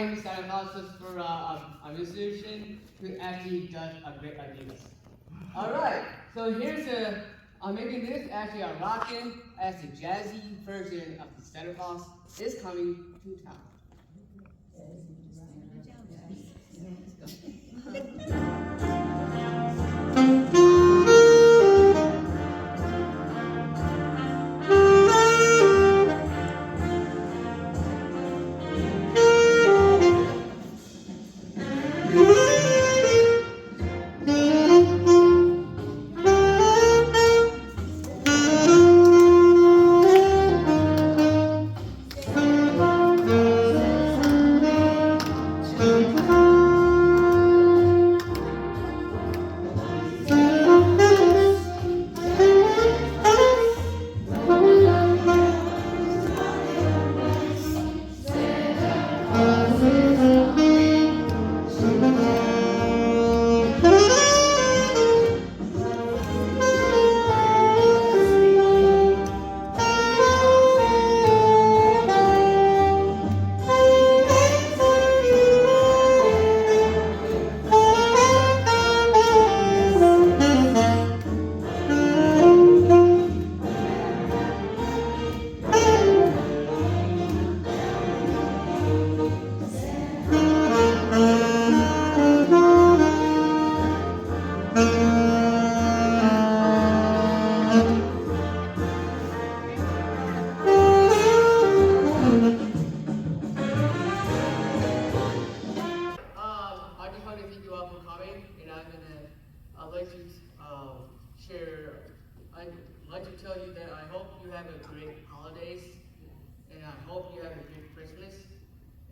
inviting Santa Claus for a musician who actually does a great idea. All right, so here's I'm making this actually a rockin' as a jazzy version of the Santa Claus is coming to town. I just want to thank you all for coming, and I'd like to share. I'd like to tell you that I hope you have a great holidays, and I hope you have a great Christmas,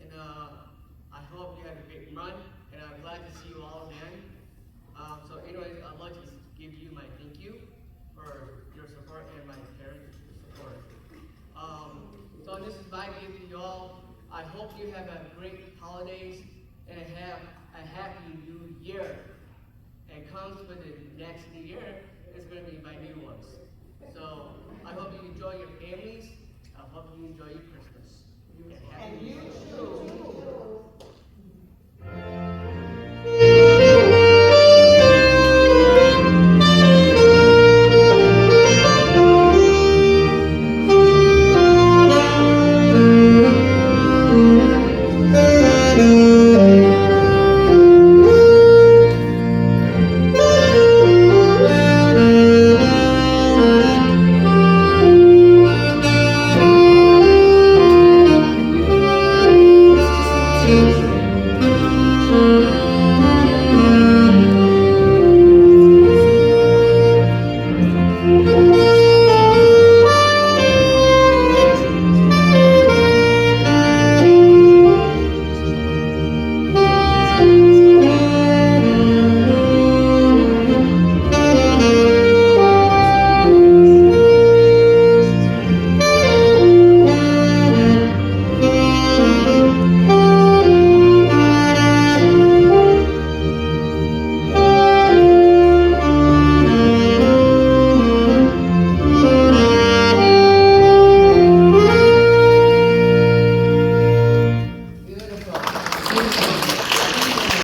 and I hope you have a great run, and I'm glad to see you all again. So anyways, I'd like to give you my thank you for your support and my parents' support. So this is my gift to you all. I hope you have a great holidays and have a happy new year. And comes with the next new year, it's going to be my new ones. So I hope you enjoy your families. I hope you enjoy your Christmas. And happy New Year.